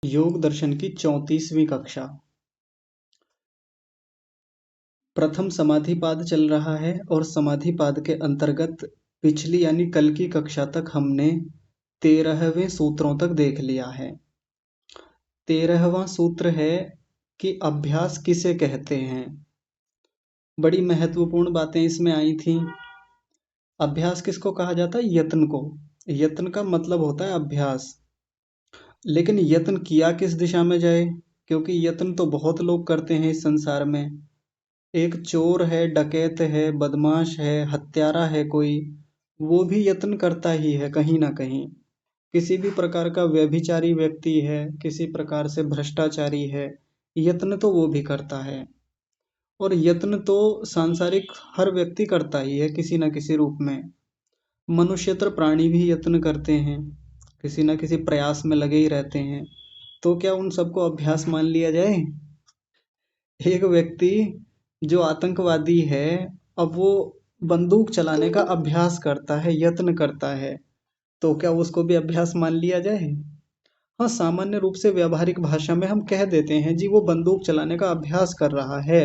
योग दर्शन की 34वीं कक्षा। प्रथम समाधिपाद चल रहा है और समाधिपाद के अंतर्गत पिछली यानी कल की कक्षा तक हमने 13वें सूत्रों तक देख लिया है। 13वां सूत्र है कि अभ्यास किसे कहते हैं। बड़ी महत्वपूर्ण बातें इसमें आई थी। अभ्यास किसको कहा जाता है? यत्न को। यत्न का मतलब होता है अभ्यास। लेकिन यत्न किया किस दिशा में जाए? क्योंकि यत्न तो बहुत लोग करते हैं इस संसार में। एक चोर है, डकैत है, बदमाश है, हत्यारा है कोई, वो भी यत्न करता ही है कहीं ना कहीं। किसी भी प्रकार का व्यभिचारी व्यक्ति है, किसी प्रकार से भ्रष्टाचारी है, यत्न तो वो भी करता है। और यत्न तो सांसारिक हर व्यक्ति करता ही है किसी न किसी रूप में। मनुष्यतर प्राणी भी यत्न करते हैं, किसी न किसी प्रयास में लगे ही रहते हैं। तो क्या उन सबको अभ्यास मान लिया जाए? एक व्यक्ति जो आतंकवादी है, अब वो बंदूक चलाने का अभ्यास करता है, यत्न करता है, तो क्या उसको भी अभ्यास मान लिया जाए? हाँ, सामान्य रूप से व्यावहारिक भाषा में हम कह देते हैं जी वो बंदूक चलाने का अभ्यास कर रहा है,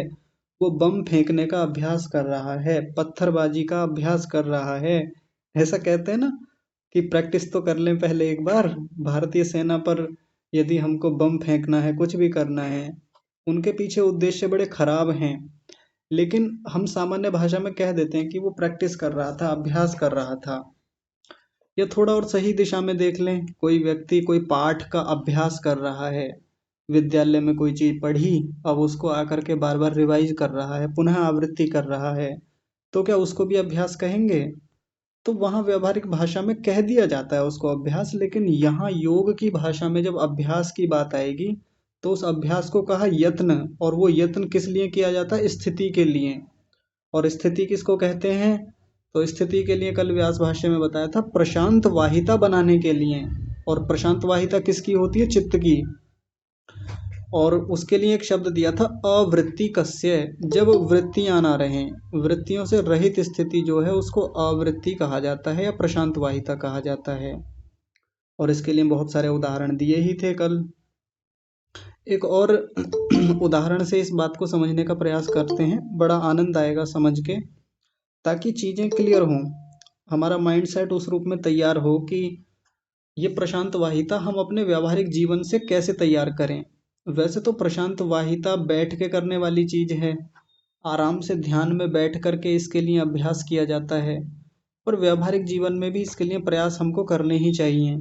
वो बम फेंकने का अभ्यास कर रहा है, पत्थरबाजी का अभ्यास कर रहा है। ऐसा कहते हैं ना कि प्रैक्टिस तो कर लें पहले एक बार। भारतीय सेना पर यदि हमको बम फेंकना है, कुछ भी करना है, उनके पीछे उद्देश्य बड़े खराब हैं। लेकिन हम सामान्य भाषा में कह देते हैं कि वो प्रैक्टिस कर रहा था, अभ्यास कर रहा था। या थोड़ा और सही दिशा में देख लें, कोई व्यक्ति कोई पाठ का अभ्यास कर रहा है, विद्यालय में कोई चीज पढ़ी, अब उसको आकर के बार बार रिवाइज कर रहा है, पुनः आवृत्ति कर रहा है, तो क्या उसको भी अभ्यास कहेंगे? तो वहाँ व्यावहारिक भाषा में कह दिया जाता है उसको अभ्यास। लेकिन यहाँ योग की भाषा में जब अभ्यास की बात आएगी तो उस अभ्यास को कहा यत्न। और वो यत्न किस लिए किया जाता है? स्थिति के लिए। और स्थिति किसको कहते हैं? तो स्थिति के लिए कल व्यास भाष्य में बताया था, प्रशांत वाहिता बनाने के लिए। और प्रशांत वाहिता किसकी होती है? चित्त की। और उसके लिए एक शब्द दिया था अवृत्ति कस्य। जब वृत्तियां ना रहें, वृत्तियों से रहित स्थिति जो है उसको अवृत्ति कहा जाता है या प्रशांत वाहिता कहा जाता है। और इसके लिए बहुत सारे उदाहरण दिए ही थे कल। एक और उदाहरण से इस बात को समझने का प्रयास करते हैं, बड़ा आनंद आएगा समझ के, ताकि चीजें क्लियर हों, हमारा माइंड सेट उस रूप में तैयार हो कि ये प्रशांत वाहिता हम अपने व्यावहारिक जीवन से कैसे तैयार करें। वैसे तो प्रशांत वाहिता बैठ के करने वाली चीज है, आराम से ध्यान में बैठ करके इसके लिए अभ्यास किया जाता है। पर व्यावहारिक जीवन में भी इसके लिए प्रयास हमको करने ही चाहिए।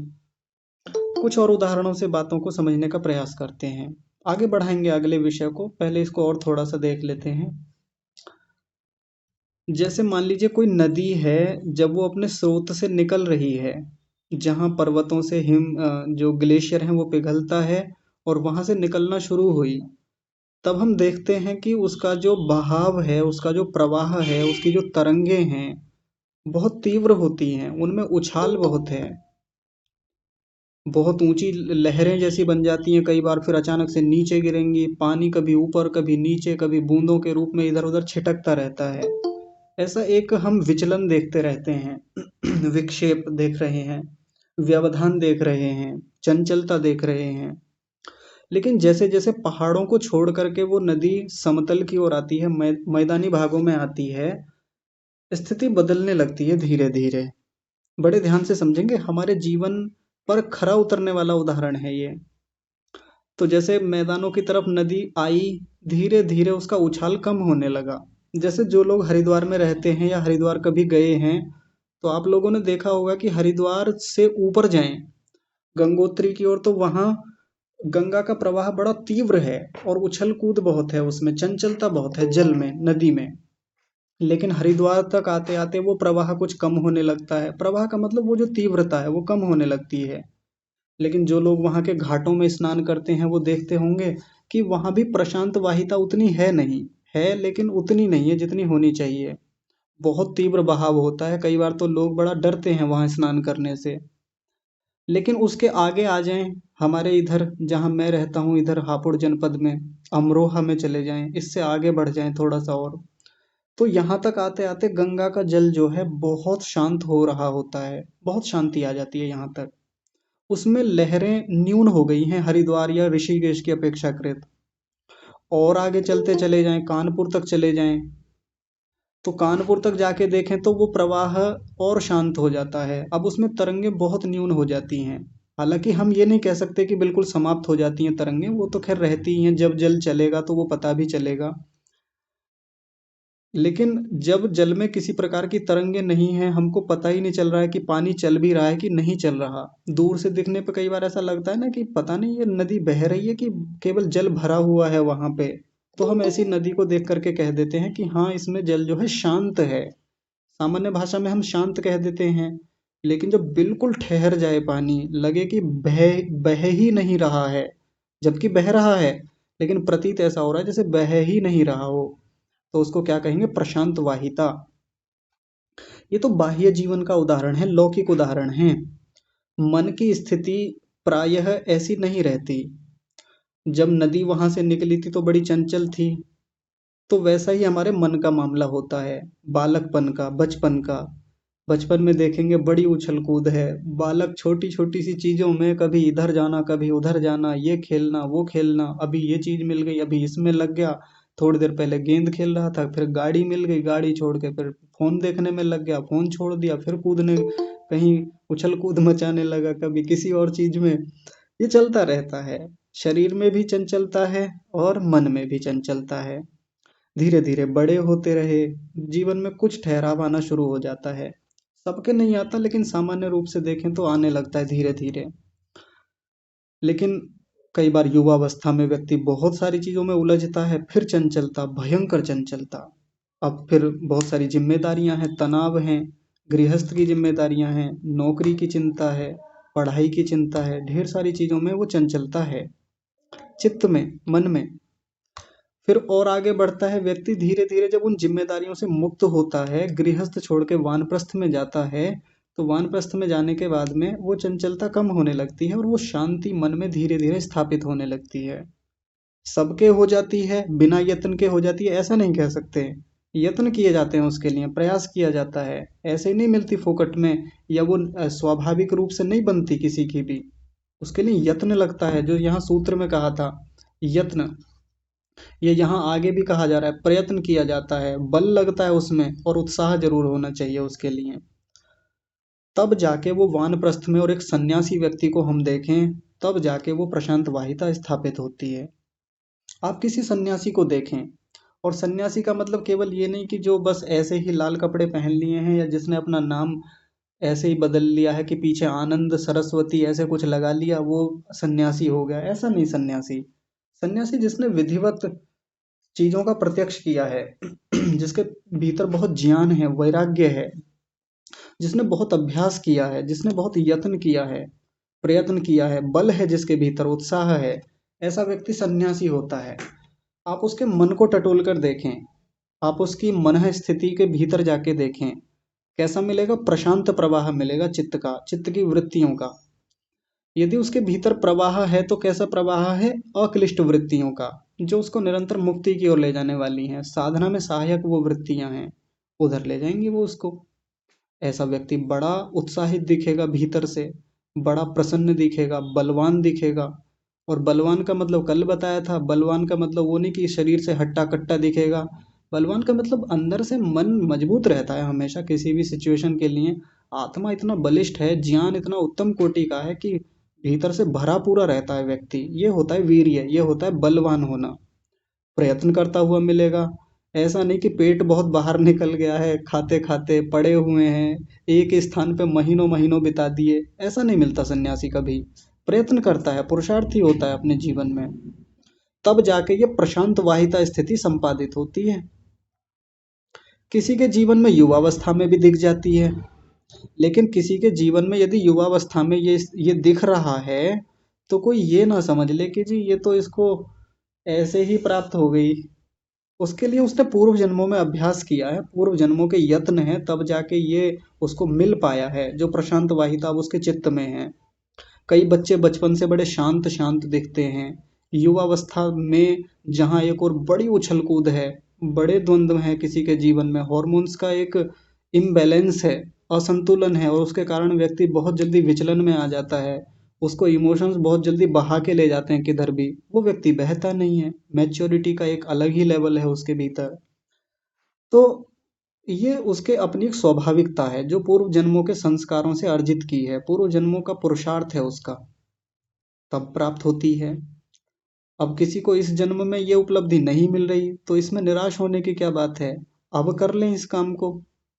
कुछ और उदाहरणों से बातों को समझने का प्रयास करते हैं, आगे बढ़ाएंगे अगले विषय को। पहले इसको और थोड़ा सा देख लेते हैं। जैसे मान लीजिए कोई नदी है, जब वो अपने स्रोत से निकल रही है, जहाँ पर्वतों से जो ग्लेशियर हैं वो पिघलता है और वहां से निकलना शुरू हुई, तब हम देखते हैं कि उसका जो बहाव है, उसका जो प्रवाह है, उसकी जो तरंगे हैं बहुत तीव्र होती हैं, उनमें उछाल बहुत है, बहुत ऊंची लहरें जैसी बन जाती हैं कई बार, फिर अचानक से नीचे गिरेंगी, पानी कभी ऊपर कभी नीचे, कभी बूंदों के रूप में इधर उधर छिटकता रहता है। ऐसा एक हम विचलन देखते रहते हैं विक्षेप देख रहे हैं, व्यवधान देख रहे हैं, चंचलता देख रहे हैं। लेकिन जैसे जैसे पहाड़ों को छोड़ करके वो नदी समतल की ओर आती है, मैदानी भागों में आती है, स्थिति बदलने लगती है धीरे धीरे। बड़े ध्यान से समझेंगे, हमारे जीवन पर खरा उतरने वाला उदाहरण है ये। तो जैसे मैदानों की तरफ नदी आई, धीरे धीरे उसका उछाल कम होने लगा। जैसे जो लोग हरिद्वार में रहते हैं या हरिद्वार कभी गए हैं, तो आप लोगों ने देखा होगा कि हरिद्वार से ऊपर जाएं गंगोत्री की ओर, तो वहां गंगा का प्रवाह बड़ा तीव्र है और उछल कूद बहुत है, उसमें चंचलता बहुत है जल में, नदी में। लेकिन हरिद्वार तक आते आते वो प्रवाह कुछ कम होने लगता है। प्रवाह का मतलब वो जो तीव्रता है वो कम होने लगती है। लेकिन जो लोग वहाँ के घाटों में स्नान करते हैं वो देखते होंगे कि वहाँ भी प्रशांत वाहिता उतनी है नहीं, है लेकिन उतनी नहीं है जितनी होनी चाहिए। बहुत तीव्र बहाव होता है, कई बार तो लोग बड़ा डरते हैं वहाँ स्नान करने से। लेकिन उसके आगे आ जाएं, हमारे इधर जहाँ मैं रहता हूँ, इधर हापुड़ जनपद में अमरोहा में चले जाएं, इससे आगे बढ़ जाएं थोड़ा सा और, तो यहाँ तक आते आते गंगा का जल जो है बहुत शांत हो रहा होता है, बहुत शांति आ जाती है यहाँ तक। उसमें लहरें न्यून हो गई हैं हरिद्वार या ऋषिकेश की अपेक्षाकृत। और आगे चलते चले जाएं, कानपुर तक चले जाएं, तो कानपुर तक जाके देखें तो वो प्रवाह और शांत हो जाता है। अब उसमें तरंगें बहुत न्यून हो जाती हैं। हालांकि हम ये नहीं कह सकते कि बिल्कुल समाप्त हो जाती हैं तरंगें, वो तो खैर रहती ही हैं, जब जल चलेगा तो वो पता भी चलेगा। लेकिन जब जल में किसी प्रकार की तरंगे नहीं हैं, हमको पता ही नहीं चल रहा है कि पानी चल भी रहा है कि नहीं चल रहा। दूर से दिखने पे कई बार ऐसा लगता है ना कि पता नहीं ये नदी बह रही है कि केवल जल भरा हुआ है वहां पे। तो हम ऐसी नदी को देख करके कह देते हैं कि हाँ, इसमें जल जो है शांत है। सामान्य भाषा में हम शांत कह देते हैं। लेकिन जब बिल्कुल ठहर जाए पानी, लगे कि बह बह ही नहीं रहा है, जबकि बह रहा है, लेकिन प्रतीत ऐसा हो रहा है जैसे बह ही नहीं रहा हो, तो उसको क्या कहेंगे? प्रशांत वाहिता। ये तो बाह्य जीवन का उदाहरण है, लौकिक उदाहरण है। मन की स्थिति प्रायः ऐसी नहीं रहती। जब नदी वहां से निकली थी तो बड़ी चंचल थी, तो वैसा ही हमारे मन का मामला होता है। बालकपन का, बचपन का। बचपन में देखेंगे बड़ी उछल कूद है। बालक छोटी छोटी सी चीजों में कभी इधर जाना कभी उधर जाना, ये खेलना वो खेलना, अभी ये चीज मिल गई अभी इसमें लग गया। थोड़ी देर पहले गेंद खेल रहा था, फिर गाड़ी मिल गई, गाड़ी छोड़ के फिर फोन देखने में लग गया, फोन छोड़ दिया, फिर कूदने कहीं उछल कूद मचाने लगा कभी किसी और चीज में। ये चलता रहता है। शरीर में भी चंचलता है और मन में भी चंचलता है। धीरे धीरे बड़े होते रहे, जीवन में कुछ ठहराव आना शुरू हो जाता है। सबके नहीं आता, लेकिन सामान्य रूप से देखें तो आने लगता है धीरे धीरे। लेकिन कई बार युवावस्था में व्यक्ति बहुत सारी चीजों में उलझता है, फिर चंचलता, भयंकर चंचलता। अब फिर बहुत सारी जिम्मेदारियां हैं, तनाव हैं, गृहस्थ की जिम्मेदारियां हैं, नौकरी की चिंता है, पढ़ाई की चिंता है, ढेर सारी चीजों में वो चंचलता है, चित्त में, मन में। फिर और आगे बढ़ता है व्यक्ति, धीरे धीरे जब उन जिम्मेदारियों से मुक्त होता है, गृहस्थ छोड़ के वानप्रस्थ में जाता है, तो वानप्रस्थ में जाने के बाद में वो चंचलता कम होने लगती है और वो शांति मन में धीरे धीरे स्थापित होने लगती है। सबके हो जाती है, बिना यत्न के हो जाती है ऐसा नहीं कह सकते। यत्न किए जाते हैं, उसके लिए प्रयास किया जाता है। ऐसे ही नहीं मिलती फोकट में, या वो स्वाभाविक रूप से नहीं बनती किसी की भी। उसके लिए यत्न लगता है, जो यहाँ सूत्र में कहा था यत्न, ये यहाँ आगे भी कहा जा रहा है, प्रयत्न किया जाता है, बल लगता है उसमें, और उत्साह जरूर होना चाहिए उसके लिए। तब जाके वो वानप्रस्थ में, और एक सन्यासी व्यक्ति को हम देखें, तब जाके वो प्रशांत वाहिता स्थापित होती है। आप किसी सन्यासी को देखें, और सन्यासी का मतलब केवल ये नहीं कि जो बस ऐसे ही लाल कपड़े पहन लिए हैं, या जिसने अपना नाम ऐसे ही बदल लिया है कि पीछे आनंद सरस्वती ऐसे कुछ लगा लिया, वो सन्यासी हो गया, ऐसा नहीं। सन्यासी सन्यासी जिसने विधिवत चीजों का प्रत्यक्ष किया है, जिसके भीतर बहुत ज्ञान है, वैराग्य है, जिसने बहुत अभ्यास किया है, जिसने बहुत यत्न किया है, प्रयत्न किया है, बल है जिसके भीतर, उत्साह है, ऐसा व्यक्ति सन्यासी होता है। आप उसके मन को टटोल कर देखें, आप उसकी मन स्थिति के भीतर जाके देखें, कैसा मिलेगा? प्रशांत प्रवाह मिलेगा चित्त का, चित्त की वृत्तियों का। यदि उसके भीतर प्रवाह है तो कैसा प्रवाह है? अक्लिष्ट वृत्तियों का, जो उसको निरंतर मुक्ति की ओर ले जाने वाली हैं। साधना में सहायक वो वृत्तियां हैं, उधर ले जाएंगी वो उसको। ऐसा व्यक्ति बड़ा उत्साहित दिखेगा भीतर से, बड़ा प्रसन्न दिखेगा, बलवान दिखेगा। और बलवान का मतलब कल बताया था, बलवान का मतलब वो नहीं कि शरीर से हट्टा कट्टा दिखेगा। बलवान का मतलब अंदर से मन मजबूत रहता है हमेशा किसी भी सिचुएशन के लिए। आत्मा इतना बलिष्ठ है, ज्ञान इतना उत्तम कोटि का है कि भीतर से भरा पूरा रहता है व्यक्ति। ये होता है वीर्य, ये होता है बलवान होना। प्रयत्न करता हुआ मिलेगा। ऐसा नहीं कि पेट बहुत बाहर निकल गया है, खाते खाते पड़े हुए हैं, एक स्थान पे महीनों महीनों बिता दिए, ऐसा नहीं मिलता सन्यासी कभी। प्रयत्न करता है, पुरुषार्थी होता है अपने जीवन में, तब जाके ये प्रशांत वाहिता स्थिति संपादित होती है। किसी के जीवन में युवावस्था में भी दिख जाती है, लेकिन किसी के जीवन में यदि युवावस्था में ये दिख रहा है, तो कोई ये ना समझ ले कि जी ये तो इसको ऐसे ही प्राप्त हो गई। उसके लिए उसने पूर्व जन्मों में अभ्यास किया है, पूर्व जन्मों के यत्न है, तब जाके ये उसको मिल पाया है, जो प्रशांत वाहिता अब उसके चित्त में है। कई बच्चे बचपन से बड़े शांत शांत दिखते हैं, युवावस्था में जहाँ एक और बड़ी उछल कूद है, बड़े द्वंद्व हैं किसी के जीवन में, हॉर्मोन्स का एक इम्बैलेंस है, असंतुलन है, और उसके कारण व्यक्ति बहुत जल्दी विचलन में आ जाता है। उसको इमोशंस बहुत जल्दी बहा के ले जाते हैं किधर भी, वो व्यक्ति बहता नहीं है। मैच्योरिटी का एक अलग ही लेवल है उसके भीतर। तो ये उसके अपनी एक स्वाभाविकता है जो पूर्व जन्मों के संस्कारों से अर्जित की है, पूर्व जन्मों का पुरुषार्थ है उसका, तब प्राप्त होती है। अब किसी को इस जन्म में ये उपलब्धि नहीं मिल रही तो इसमें निराश होने की क्या बात है। अब कर लें इस काम को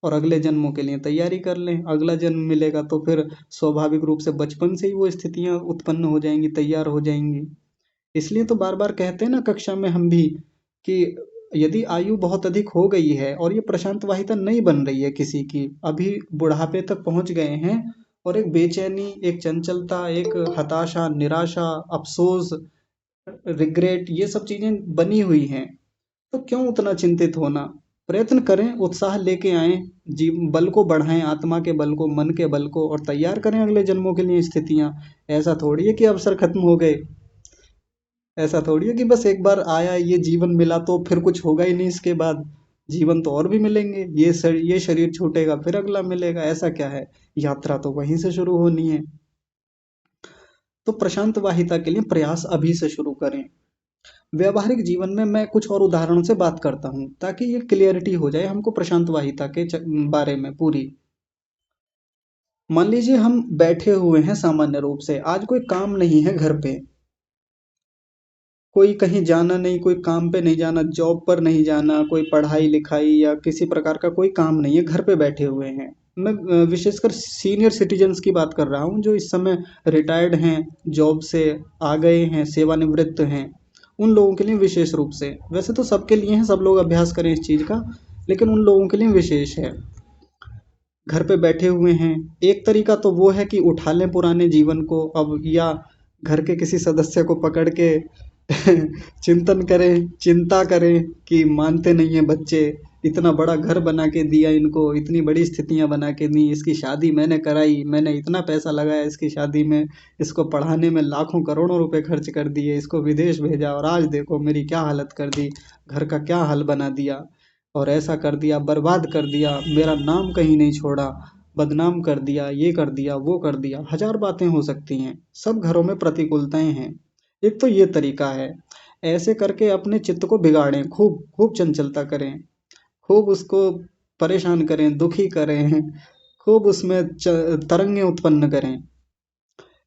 और अगले जन्मों के लिए तैयारी कर लें। अगला जन्म मिलेगा तो फिर स्वाभाविक रूप से बचपन से ही वो स्थितियां उत्पन्न हो जाएंगी, तैयार हो जाएंगी। इसलिए तो बार बार कहते हैं ना कक्षा में हम भी कि यदि आयु बहुत अधिक हो गई है और ये प्रशांत वाहिता नहीं बन रही है किसी की, अभी बुढ़ापे तक पहुंच गए हैं और एक बेचैनी, एक चंचलता, एक हताशा, निराशा, अफसोस, रिग्रेट, ये सब चीजें बनी हुई हैं, तो क्यों उतना चिंतित होना। प्रयत्न करें, उत्साह लेके आए, जीव बल को बढ़ाएं, आत्मा के बल को, मन के बल को, और तैयार करें अगले जन्मों के लिए स्थितियां। ऐसा थोड़ी है कि अवसर खत्म हो गए, ऐसा थोड़ी है कि बस एक बार आया ये जीवन मिला तो फिर कुछ होगा ही नहीं इसके बाद। जीवन तो और भी मिलेंगे, ये शरीर छूटेगा फिर अगला मिलेगा, ऐसा क्या है। यात्रा तो वहीं से शुरू होनी है। तो प्रशांत वाहिता के लिए प्रयास अभी से शुरू करें। व्यवहारिक जीवन में मैं कुछ और उदाहरणों से बात करता हूँ ताकि ये क्लियरिटी हो जाए हमको प्रशांत वाहिता के बारे में पूरी। मान लीजिए हम बैठे हुए हैं सामान्य रूप से, आज कोई काम नहीं है घर पे, कोई कहीं जाना नहीं, कोई काम पे नहीं जाना, जॉब पर नहीं जाना, कोई पढ़ाई लिखाई या किसी प्रकार का कोई काम नहीं है, घर पे बैठे हुए हैं। मैं विशेषकर सीनियर सिटीजन्स की बात कर रहा हूँ जो इस समय रिटायर्ड हैं, जॉब से आ गए हैं, सेवानिवृत्त हैं, उन लोगों के लिए विशेष रूप से। वैसे तो सबके लिए है, सब लोग अभ्यास करें इस चीज़ का, लेकिन उन लोगों के लिए विशेष है। घर पे बैठे हुए हैं, एक तरीका तो वो है कि उठा लें पुराने जीवन को अब, या घर के किसी सदस्य को पकड़ के चिंतन करें, चिंता करें कि मानते नहीं हैं बच्चे, इतना बड़ा घर बना के दिया इनको, इतनी बड़ी स्थितियां बना के दी, इसकी शादी मैंने कराई, मैंने इतना पैसा लगाया इसकी शादी में, इसको पढ़ाने में लाखों करोड़ों रुपए खर्च कर दिए, इसको विदेश भेजा और आज देखो मेरी क्या हालत कर दी, घर का क्या हाल बना दिया, और ऐसा कर दिया, बर्बाद कर दिया, मेरा नाम कहीं नहीं छोड़ा, बदनाम कर दिया, ये कर दिया, वो कर दिया। हजार बातें हो सकती हैं, सब घरों में प्रतिकूलताएं हैं। एक तो ये तरीका है, ऐसे करके अपने चित्त को बिगाड़ें, खूब खूब चंचलता करें, खूब उसको परेशान करें, दुखी करें, खूब उसमें तरंगे उत्पन्न करें।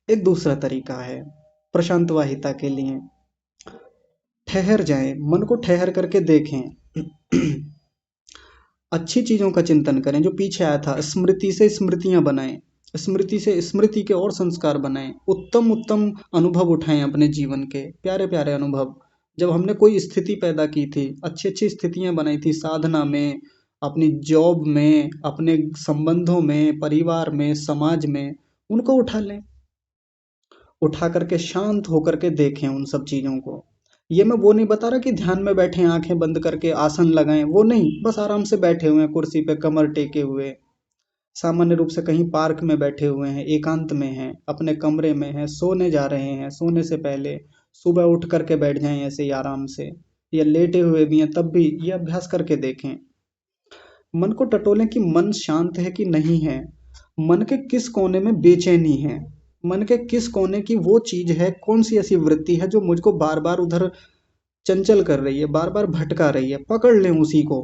एक दूसरा तरीका है प्रशांत वाहिता के लिए, ठहर जाएं, मन को ठहर करके देखें। अच्छी चीजों का चिंतन करें जो पीछे आया था, स्मृति से स्मृतियां बनाएं, स्मृति से स्मृति के और संस्कार बनाएं, उत्तम उत्तम अनुभव उठाएं अपने जीवन के, प्यारे प्यारे अनुभव। जब हमने कोई स्थिति पैदा की थी, अच्छी अच्छी स्थितियां बनाई थी साधना में, अपनी जॉब में, अपने संबंधों में, परिवार में, समाज में, उनको उठा लें, उठा करके शांत होकर के देखें उन सब चीज़ों को। ये मैं वो नहीं बता रहा कि ध्यान में बैठे आंखें बंद करके आसन लगाएं, वो नहीं, बस आराम से बैठे हुए हैं कुर्सी पे कमर टेके हुए, सामान्य रूप से कहीं पार्क में बैठे हुए हैं, एकांत में हैं, अपने कमरे में हैं, सोने जा रहे हैं, सोने से पहले सुबह उठ करके बैठ जाएं ऐसे ही आराम से, या लेटे हुए भी हैं तब भी ये अभ्यास करके देखें। मन को टटोलें कि मन शांत है कि नहीं है, मन के किस कोने में बेचैनी है, मन के किस कोने की वो चीज है, कौन सी ऐसी वृत्ति है जो मुझको बार बार उधर चंचल कर रही है, बार बार भटका रही है। पकड़ लें उसी को,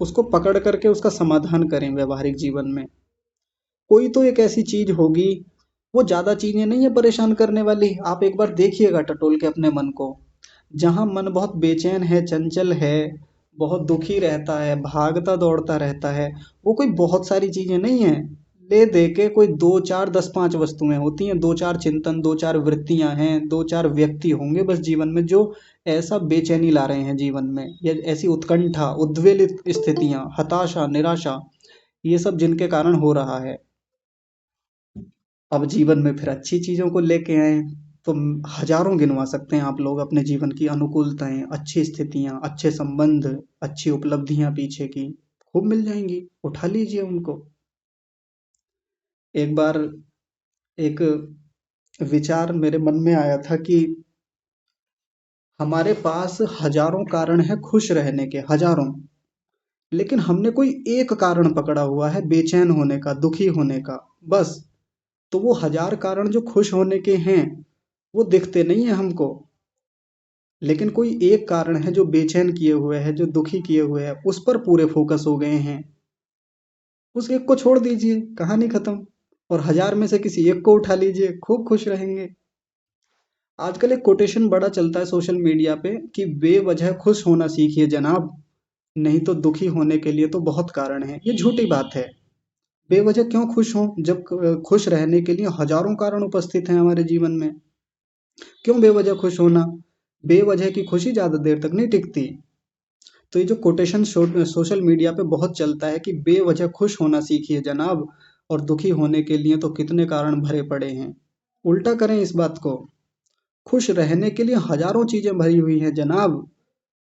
उसको पकड़ करके उसका समाधान करें व्यवहारिक जीवन में। कोई तो एक ऐसी चीज होगी, वो ज्यादा चीजें नहीं है परेशान करने वाली, आप एक बार देखिएगा टटोल के अपने मन को। जहाँ मन बहुत बेचैन है, चंचल है, बहुत दुखी रहता है, भागता दौड़ता रहता है, वो कोई बहुत सारी चीजें नहीं है, ले दे के कोई दो चार, 10 5 वस्तुएं होती हैं, दो चार चिंतन, दो चार वृत्तियां हैं, दो चार व्यक्ति होंगे बस जीवन में जो ऐसा बेचैनी ला रहे हैं जीवन में, या ऐसी उत्कंठा, उद्वेलित स्थितियां, हताशा, निराशा, ये सब जिनके कारण हो रहा है। अब जीवन में फिर अच्छी चीजों को लेके आए तो हजारों गिनवा सकते हैं आप लोग अपने जीवन की अनुकूलताएं, अच्छी स्थितियां, अच्छे संबंध, अच्छी उपलब्धियां पीछे की खूब मिल जाएंगी, उठा लीजिए उनको। एक बार एक विचार मेरे मन में आया था कि हमारे पास हजारों कारण है खुश रहने के, हजारों, लेकिन हमने कोई एक कारण पकड़ा हुआ है बेचैन होने का, दुखी होने का, बस। तो वो हजार कारण जो खुश होने के हैं वो दिखते नहीं है हमको, लेकिन कोई एक कारण है जो बेचैन किए हुए है, जो दुखी किए हुए है, उस पर पूरे फोकस हो गए हैं। उस एक को छोड़ दीजिए, कहानी खत्म। और हजार में से किसी एक को उठा लीजिए, खूब खुश रहेंगे। आजकल एक कोटेशन बड़ा चलता है सोशल मीडिया पे कि बेवजह खुश होना सीखिए जनाब, नहीं तो दुखी होने के लिए तो बहुत कारण है। ये झूठी बात है। बेवजह क्यों खुश हों जब खुश रहने के लिए हजारों कारण उपस्थित हैं हमारे जीवन में। क्यों बेवजह खुश होना? बेवजह की खुशी ज्यादा देर तक नहीं टिकती। तो ये जो कोटेशन सोशल मीडिया पे बहुत चलता है कि बेवजह खुश होना सीखिए जनाब, और दुखी होने के लिए तो कितने कारण भरे पड़े हैं। उल्टा करें इस बात को, खुश रहने के लिए हजारों चीजें भरी हुई हैं जनाब।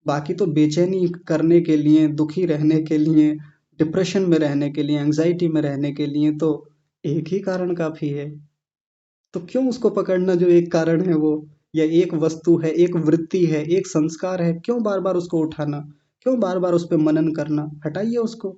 बाकी तो बेचैनी करने के लिए, दुखी रहने के लिए, डिप्रेशन में रहने के लिए, एंजाइटी में रहने के लिए तो एक ही कारण काफी है। तो क्यों उसको पकड़ना जो एक कारण है वो, या एक वस्तु है, एक वृत्ति है, एक संस्कार है, क्यों बार बार उसको उठाना? क्यों बार बार उस पर मनन करना? हटाइए उसको।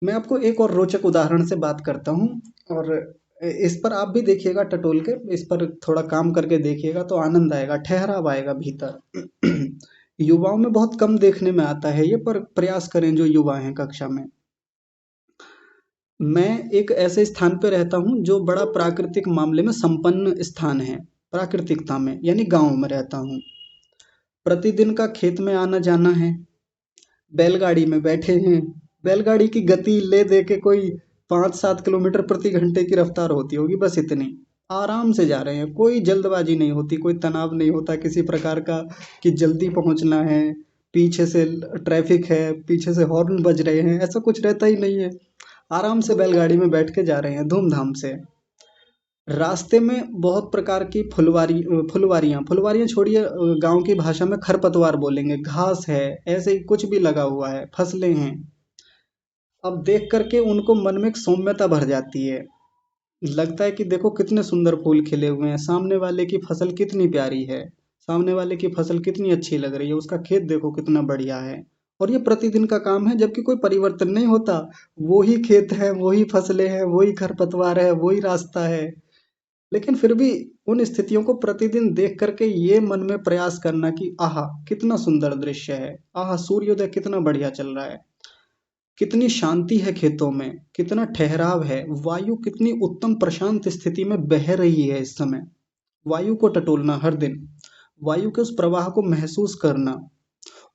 मैं आपको एक और रोचक उदाहरण से बात करता हूँ, और इस पर आप भी देखिएगा, टटोल के इस पर थोड़ा काम करके देखिएगा तो आनंद आएगा, ठहराव आएगा भीतर। युवाओं में बहुत कम देखने में आता है ये, पर प्रयास करें जो युवा हैं कक्षा में। मैं एक ऐसे स्थान पे रहता हूँ जो बड़ा प्राकृतिक मामले में संपन्न स्थान है, प्राकृतिकता में, यानी गांव में रहता हूँ। प्रतिदिन का खेत में आना जाना है, बैलगाड़ी में बैठे हैं। बैलगाड़ी की गति ले दे के कोई 5-7 किलोमीटर प्रति घंटे की रफ्तार होती होगी, बस इतनी। आराम से जा रहे हैं, कोई जल्दबाजी नहीं होती, कोई तनाव नहीं होता किसी प्रकार का कि जल्दी पहुंचना है, पीछे से ट्रैफिक है, पीछे से हॉर्न बज रहे हैं, ऐसा कुछ रहता ही नहीं है। आराम से बैलगाड़ी में बैठ के जा रहे हैं धूमधाम से। रास्ते में बहुत प्रकार की फुलवारियां, फुलवारियां छोड़िए, गांव की भाषा में खरपतवार बोलेंगे, घास है, ऐसे ही कुछ भी लगा हुआ है, फसलें हैं। अब देख करके उनको मन में एक सौम्यता भर जाती है। लगता है कि देखो कितने सुंदर फूल खिले हुए हैं, सामने वाले की फसल कितनी प्यारी है, सामने वाले की फसल कितनी अच्छी लग रही है, उसका खेत देखो कितना बढ़िया है। और ये प्रतिदिन का काम है, जबकि कोई परिवर्तन नहीं होता। वही खेत है, वही फसलें हैं, वही खरपतवार है, वही रास्ता है। लेकिन फिर भी उन स्थितियों को प्रतिदिन देख करके ये मन में प्रयास करना कि आहा कितना सुंदर दृश्य है, आहा सूर्योदय कितना बढ़िया चल रहा है, कितनी शांति है खेतों में, कितना ठहराव है, वायु कितनी उत्तम प्रशांत स्थिति में बह रही है इस समय। वायु को टटोलना हर दिन, वायु के उस प्रवाह को महसूस करना,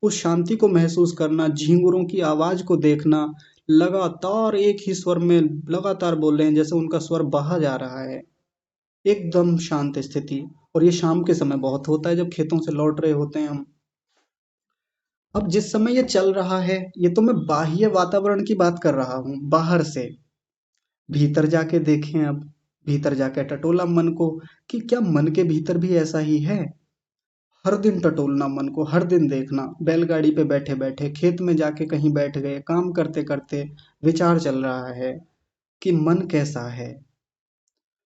उस शांति को महसूस करना, झींगुरों की आवाज को देखना, लगातार एक ही स्वर में लगातार बोल रहे हैं, जैसे उनका स्वर बहा जा रहा है, एकदम शांत स्थिति। और ये शाम के समय बहुत होता है जब खेतों से लौट रहे होते हैं हम। अब जिस समय ये चल रहा है, ये तो मैं बाह्य वातावरण की बात कर रहा हूँ, बाहर से। भीतर जाके देखें अब, भीतर जाके टटोला मन को कि क्या मन के भीतर भी ऐसा ही है। हर दिन टटोलना मन को, हर दिन देखना, बैलगाड़ी पे बैठे बैठे, खेत में जाके कहीं बैठ गए, काम करते करते विचार चल रहा है कि मन कैसा है,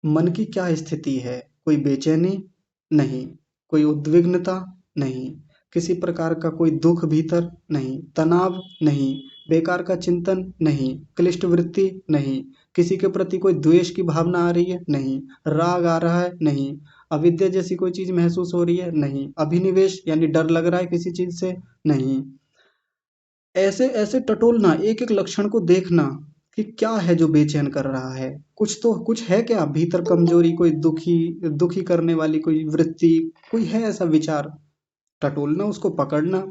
मन की क्या स्थिति है। कोई बेचैनी नहीं, कोई उद्विग्नता नहीं, किसी प्रकार का कोई दुख भीतर नहीं, तनाव नहीं, बेकार का चिंतन नहीं, क्लिष्ट वृत्ति नहीं, किसी के प्रति कोई द्वेष की भावना आ रही है नहीं, राग आ रहा है नहीं, अविद्या जैसी कोई चीज महसूस हो रही है नहीं, अभिनिवेश यानी डर लग रहा है किसी चीज से नहीं। ऐसे ऐसे टटोलना, एक एक लक्षण को देखना कि क्या है जो बेचैन कर रहा है। कुछ तो कुछ है क्या भीतर, कमजोरी, कोई दुखी दुखी करने वाली कोई वृत्ति, कोई है ऐसा विचार। टटोलना, उसको पकड़ना,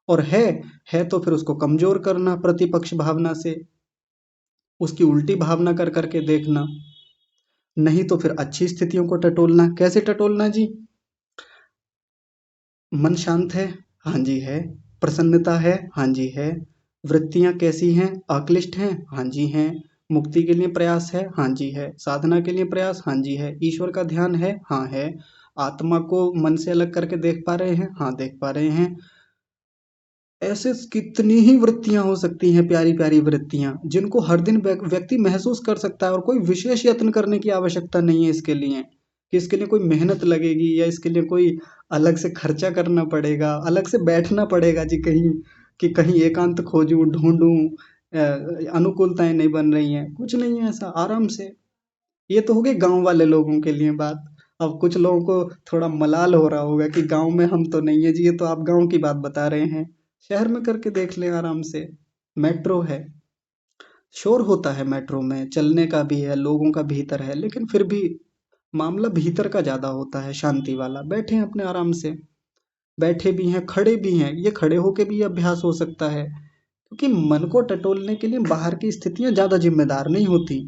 और है तो फिर उसको कमजोर करना प्रतिपक्ष भावना से, उसकी उल्टी भावना कर करके देखना। नहीं तो फिर अच्छी स्थितियों को टटोलना। कैसे टटोलना जी? मन शांत है, हाँ जी है। प्रसन्नता है, हाँ जी है। वृत्तियां कैसी हैं? अक्लिष्ट हैं, हाँ जी हैं। मुक्ति के लिए प्रयास है, हाँ जी है। साधना के लिए प्रयास, हाँ जी है। ईश्वर का ध्यान है, हाँ है। आत्मा को मन से अलग करके देख पा रहे हैं, हाँ देख पा रहे हैं। ऐसे कितनी ही वृत्तियां हो सकती हैं, प्यारी प्यारी वृत्तियां, जिनको हर दिन व्यक्ति महसूस कर सकता है, और कोई विशेष यत्न करने की आवश्यकता नहीं है इसके लिए कि इसके लिए कोई मेहनत लगेगी, या इसके लिए कोई अलग से खर्चा करना पड़ेगा, अलग से बैठना पड़ेगा जी कहीं, कि कहीं एकांत खोजूं ढूंढूं, अनुकूलताएं नहीं बन रही हैं, कुछ नहीं है ऐसा, आराम से। ये तो हो गई गांव वाले लोगों के लिए बात। अब कुछ लोगों को थोड़ा मलाल हो रहा होगा कि गांव में हम तो नहीं है जी, ये तो आप गांव की बात बता रहे हैं। शहर में करके देख लें आराम से। मेट्रो है, शोर होता है मेट्रो में, चलने का भी है, लोगों का भीतर है, लेकिन फिर भी मामला भीतर का ज्यादा होता है, शांति वाला। बैठे हैं अपने आराम से, बैठे भी हैं, खड़े भी हैं, ये खड़े होके भी अभ्यास हो सकता है, क्योंकि मन को टटोलने के लिए बाहर की स्थितियां ज्यादा जिम्मेदार नहीं होती।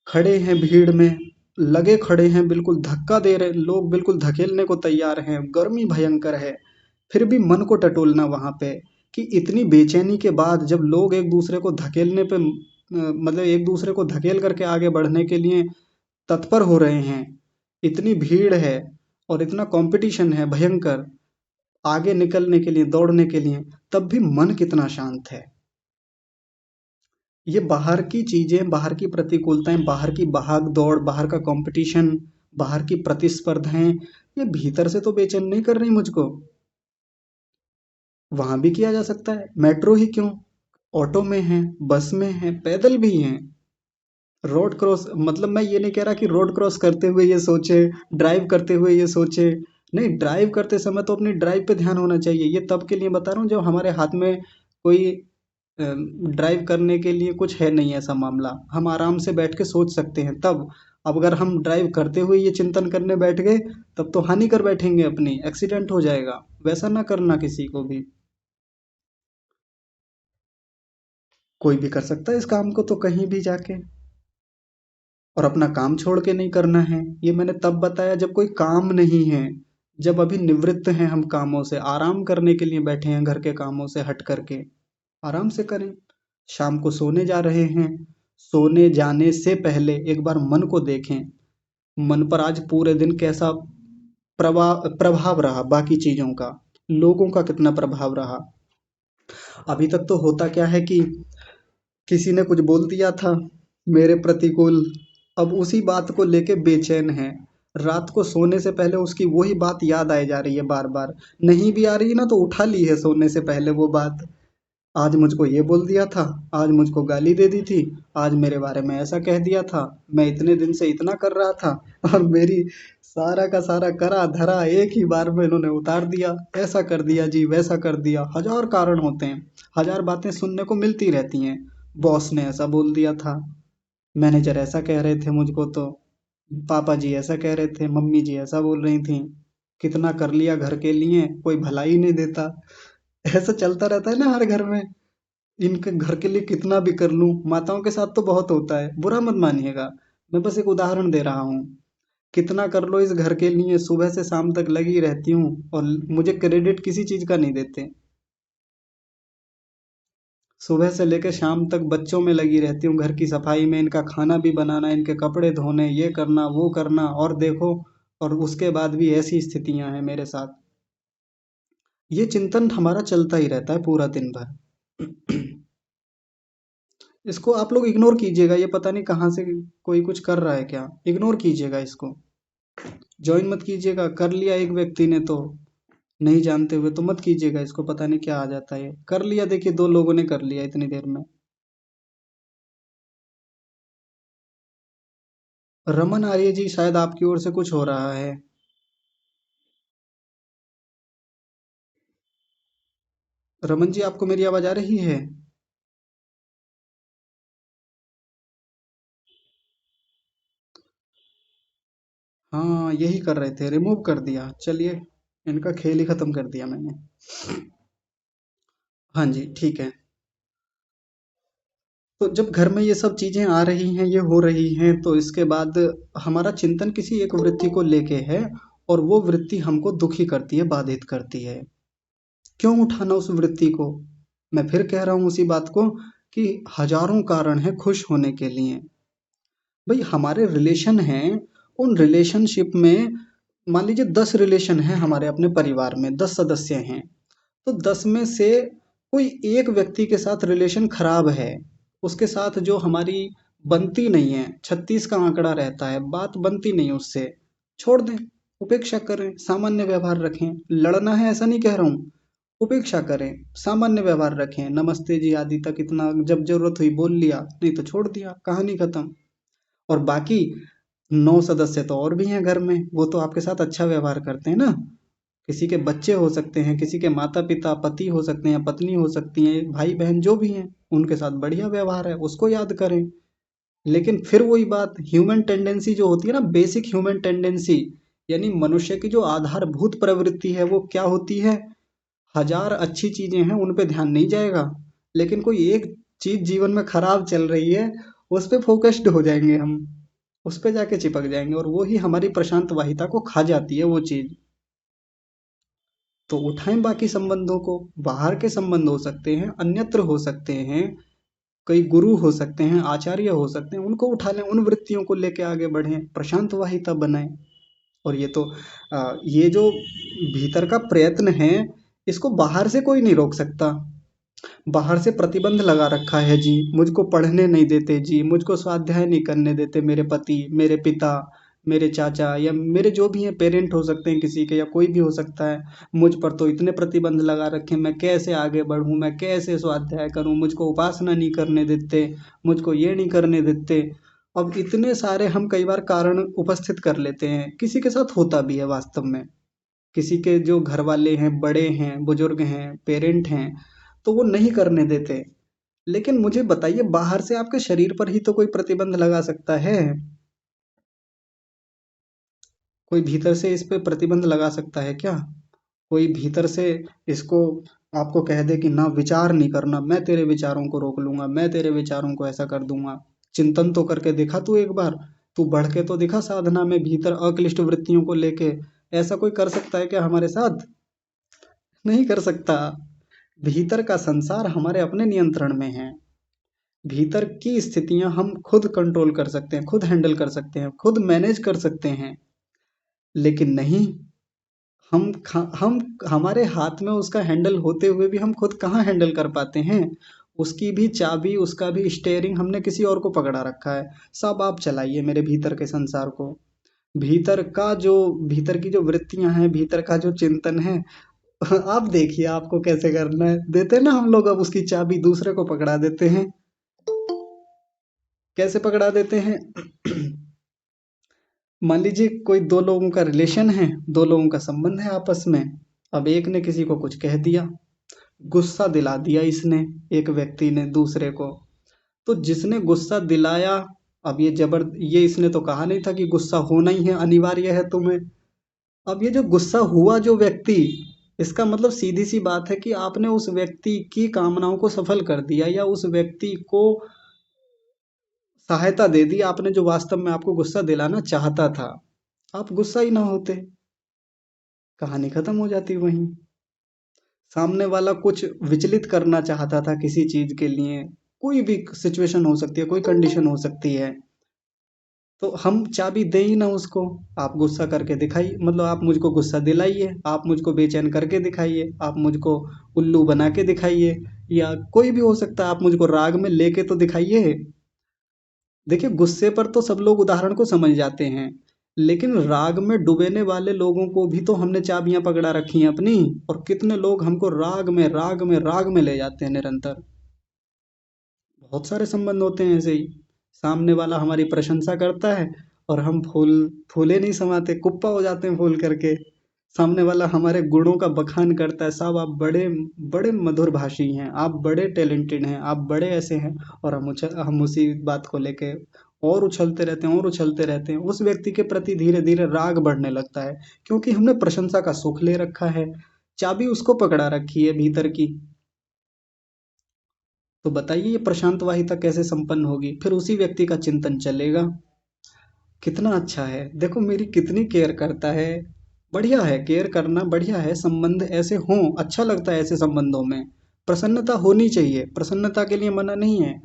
खड़े हैं भीड़ में, लगे खड़े हैं, बिल्कुल धक्का दे रहे लोग, बिल्कुल धकेलने को तैयार हैं, गर्मी भयंकर है, फिर भी मन को टटोलना वहां पे, कि इतनी बेचैनी के बाद जब लोग एक दूसरे को धकेलने पे मतलब एक दूसरे को धकेल करके आगे बढ़ने के लिए तत्पर हो रहे हैं, इतनी भीड़ है और इतना कंपटीशन है भयंकर आगे निकलने के लिए, दौड़ने के लिए, तब भी मन कितना शांत है। ये बाहर की चीजें, बाहर की प्रतिकूलताएं, बाहर की भाग दौड़, बाहर का कंपटीशन, बाहर की प्रतिस्पर्धाएं, ये भीतर से तो बेचैन नहीं कर रही मुझको। वहां भी किया जा सकता है, मेट्रो ही क्यों, ऑटो में है, बस में है, पैदल भी हैं। रोड क्रॉस मतलब मैं ये नहीं कह रहा कि रोड क्रॉस करते हुए ये सोचे, ड्राइव करते हुए ये सोचे, नहीं, ड्राइव करते समय तो अपनी ड्राइव पे ध्यान होना चाहिए। ये तब के लिए बता रहा हूँ जब हमारे हाथ में कोई ड्राइव करने के लिए कुछ है नहीं, ऐसा मामला हम आराम से बैठ के सोच सकते हैं तब। अब अगर हम ड्राइव करते हुए ये चिंतन करने बैठ गए, तब तो हानि कर बैठेंगे अपनी, एक्सीडेंट हो जाएगा। वैसा ना करना किसी को भी। कोई भी कर सकता है इस काम को तो कहीं भी जाके, और अपना काम छोड़ के नहीं करना है। ये मैंने तब बताया जब कोई काम नहीं है, जब अभी निवृत्त हैं हम कामों से, आराम करने के लिए बैठे हैं घर के कामों से हट करके, आराम से करें। शाम को सोने जा रहे हैं, सोने जाने से पहले एक बार मन को देखें, मन पर आज पूरे दिन कैसा प्रभाव रहा, बाकी चीजों का, लोगों का कितना प्रभाव रहा। अभी तक तो होता क्या है कि किसी ने कुछ बोल दिया था मेरे प्रतिकूल, अब उसी बात को लेके बेचैन है। रात को सोने से पहले उसकी वही बात याद आए जा रही है बार बार, नहीं भी आ रही है ना तो उठा ली है सोने से पहले वो बात। आज मुझको ये बोल दिया था, आज मुझको गाली दे दी थी, आज मेरे बारे में ऐसा कह दिया था, मैं इतने दिन से इतना कर रहा था, और मेरी सारा का सारा करा धरा एक ही बार में इन्होंने उतार दिया, ऐसा कर दिया जी, वैसा कर दिया। हजार कारण होते हैं, हजार बातें सुनने को मिलती रहती हैं। बॉस ने ऐसा बोल दिया था, मैनेजर ऐसा कह रहे थे मुझको, तो पापा जी ऐसा कह रहे थे, मम्मी जी ऐसा बोल रही थी, कितना कर लिया घर के लिए, कोई भलाई नहीं देता। ऐसा चलता रहता है ना हर घर में। इनके घर के लिए कितना भी कर लूं, माताओं के साथ तो बहुत होता है, बुरा मत मानिएगा, मैं बस एक उदाहरण दे रहा हूँ। कितना कर लो इस घर के लिए, सुबह से शाम तक लगी रहती हूँ और मुझे क्रेडिट किसी चीज का नहीं देते। सुबह से लेकर शाम तक बच्चों में लगी रहती हूँ, घर की सफाई में, इनका खाना भी बनाना, इनके कपड़े धोने, ये करना वो करना, और देखो, और उसके बाद भी ऐसी स्थितियां हैं मेरे साथ। ये चिंतन हमारा चलता ही रहता है पूरा दिन भर। इसको आप लोग इग्नोर कीजिएगा, ये पता नहीं कहाँ से कोई कुछ कर रहा है क्या, इग्नोर कीजिएगा इसको, ज्वाइन मत कीजिएगा। कर लिया एक व्यक्ति ने तो, नहीं जानते हुए तो मत कीजिएगा इसको, पता नहीं क्या आ जाता है। कर लिया, देखिए 2 लोगों ने कर लिया इतनी देर में। रमन आर्य जी, शायद आपकी ओर से कुछ हो रहा है। रमन जी, आपको मेरी आवाज आ रही है? हाँ, यही कर रहे थे, रिमूव कर दिया, चलिए, इनका खेल ही खत्म कर दिया मैंने। हाँ जी, ठीक है। तो जब घर में ये सब चीजें आ रही हैं, ये हो रही हैं, तो इसके बाद हमारा चिंतन किसी एक वृत्ति को लेके है, और वो वृत्ति हमको दुखी करती है, बाधित करती है। क्यों उठाना उस वृत्ति को? मैं फिर कह रहा हूँ उसी बात को, कि हजारों कारण है खुश होने के लिए। भाई हमारे रिलेशन हैं, उन रिलेशनशिप में मान लीजिए 10 रिलेशन हैं हमारे अपने परिवार में, 10 सदस्य हैं, तो 10 में से कोई एक व्यक्ति के साथ रिलेशन खराब है, उसके साथ जो हमारी बनती नहीं है, 36 का आंकड़ा रहता है, बात बनती नहीं उससे, छोड़ दें, उपेक्षा करें, सामान्य व्यवहार रखें। लड़ना है ऐसा नहीं कह रहा हूँ, उपेक्षा करें, सामान्य व्यवहार रखें, नमस्ते जी आदि तक इतना जब जरूरत हुई बोल लिया, नहीं तो छोड़ दिया, कहानी खत्म। और बाकी 9 सदस्य तो और भी हैं घर में, वो तो आपके साथ अच्छा व्यवहार करते हैं ना। किसी के बच्चे हो सकते हैं, किसी के माता पिता, पति हो सकते हैं, पत्नी हो सकती हैं, भाई बहन जो भी हैं, उनके साथ बढ़िया व्यवहार है, उसको याद करें। लेकिन फिर वही बात, ह्यूमन टेंडेंसी जो होती है ना, बेसिक ह्यूमन टेंडेंसी, यानी मनुष्य की जो आधारभूत प्रवृत्ति है, वो क्या होती है? हजार अच्छी चीजें हैं उन पे ध्यान नहीं जाएगा, लेकिन कोई एक चीज जीवन में खराब चल रही है, उस पे फोकस्ड हो जाएंगे हम, उस पे जाके चिपक जाएंगे, और वो ही हमारी प्रशांत वाहिता को खा जाती है वो चीज। तो उठाएं बाकी संबंधों को, बाहर के संबंध हो सकते हैं, अन्यत्र हो सकते हैं, कई गुरु हो सकते हैं, आचार्य हो सकते हैं, उनको उठा लें, उन वृत्तियों को लेके आगे बढ़ें, प्रशांत वाहिता बनाएं। और ये तो ये जो भीतर का प्रयत्न है, इसको बाहर से कोई नहीं रोक सकता। बाहर से प्रतिबंध लगा रखा है जी, मुझको पढ़ने नहीं देते जी, मुझको स्वाध्याय नहीं करने देते मेरे पति, मेरे पिता, मेरे चाचा, या मेरे जो भी हैं पेरेंट हो सकते हैं किसी के, या कोई भी हो सकता है। मुझ पर तो इतने प्रतिबंध लगा रखे, मैं कैसे आगे बढ़ूं, मैं कैसे स्वाध्याय करूं, मुझको उपासना नहीं करने देते, मुझको ये नहीं करने देते। अब इतने सारे हम कई बार कारण उपस्थित कर लेते हैं, किसी के साथ होता भी है वास्तव में। किसी के जो घर वाले हैं, बड़े हैं, बुजुर्ग हैं, पेरेंट हैं, तो वो नहीं करने देते। लेकिन मुझे बताइए, बाहर से आपके शरीर पर ही तो कोई प्रतिबंध लगा सकता है, कोई भीतर से इस पे प्रतिबंध लगा सकता है क्या? कोई भीतर से इसको आपको कह दे कि ना विचार नहीं करना, मैं तेरे विचारों को रोक लूंगा, मैं तेरे विचारों को ऐसा कर दूंगा। चिंतन तो करके दिखा तू एक बार, तू बढ़ के तो दिखा साधना में, भीतर अक्लिष्ट वृत्तियों को लेके। ऐसा कोई कर सकता है क्या हमारे साथ? नहीं कर सकता। भीतर का संसार हमारे अपने नियंत्रण में है। भीतर की स्थितियां हम खुद कंट्रोल कर सकते हैं, खुद हैंडल कर सकते हैं, खुद मैनेज कर सकते हैं। लेकिन नहीं, हम हमारे हाथ में उसका हैंडल होते हुए भी हम खुद कहाँ हैंडल कर पाते हैं? उसकी भी चाबी, उसका भी स्टेयरिंग हमने किसी और को पकड़ा रखा है। सब आप चलाइए मेरे भीतर के संसार को। भीतर का जो, भीतर की जो वृत्तियां हैं, भीतर का जो चिंतन है, आप देखिए आपको कैसे करना है। देते हैं ना हम लोग अब उसकी चाबी दूसरे को पकड़ा देते हैं। कैसे पकड़ा देते हैं? मान लीजिए कोई दो लोगों का रिलेशन है, दो लोगों का संबंध है आपस में। अब एक ने किसी को कुछ कह दिया, गुस्सा दिला दिया इसने, एक व्यक्ति ने दूसरे को। तो जिसने गुस्सा दिलाया, अब ये इसने तो कहा नहीं था कि गुस्सा होना ही है, अनिवार्य है तुम्हें। अब ये जो गुस्सा हुआ जो व्यक्ति, इसका मतलब सीधी सी बात है कि आपने उस व्यक्ति की कामनाओं को सफल कर दिया, या उस व्यक्ति को सहायता दे दी आपने, जो वास्तव में आपको गुस्सा दिलाना चाहता था। आप गुस्सा ही ना होते, कहानी खत्म हो जाती वहीं। सामने वाला कुछ विचलित करना चाहता था किसी चीज के लिए, कोई भी सिचुएशन हो सकती है, कोई कंडीशन हो सकती है, तो हम चाबी दे ही ना उसको। आप गुस्सा करके दिखाइए, मतलब आप मुझको गुस्सा दिलाइए, आप मुझको बेचैन करके दिखाइए, आप मुझको उल्लू बना के दिखाइए, या कोई भी हो सकता है, आप मुझको राग में लेके तो दिखाइए। देखिए, गुस्से पर तो सब लोग उदाहरण को समझ जाते हैं, लेकिन राग में डुबेने वाले लोगों को भी तो हमने चाबियां पकड़ा रखी हैं अपनी। और कितने लोग हमको राग में राग में राग में ले जाते हैं निरंतर। बहुत सारे संबंध होते हैं ऐसे ही। सामने वाला हमारी प्रशंसा करता है, और हम फूले नहीं समाते, कुप्पा हो जाते हैं फूल करके। सामने वाला हमारे गुणों का बखान करता है, साहब आप बड़े बड़े मधुर भाषी हैं, आप बड़े टैलेंटेड हैं, आप बड़े ऐसे हैं। और हम उसी बात को लेके और उछलते रहते हैं, और उछलते रहते हैं। उस व्यक्ति के प्रति धीरे धीरे राग बढ़ने लगता है, क्योंकि हमने प्रशंसा का सुख ले रखा है, चाबी उसको पकड़ा रखी है भीतर की। तो बताइए ये प्रशांत वाहिता कैसे संपन्न होगी? फिर उसी व्यक्ति का चिंतन चलेगा। कितना अच्छा है, देखो मेरी कितनी केयर करता है। बढ़िया है, केयर करना बढ़िया है, संबंध ऐसे हों, अच्छा लगता है ऐसे संबंधों में। प्रसन्नता होनी चाहिए, प्रसन्नता के लिए मना नहीं है।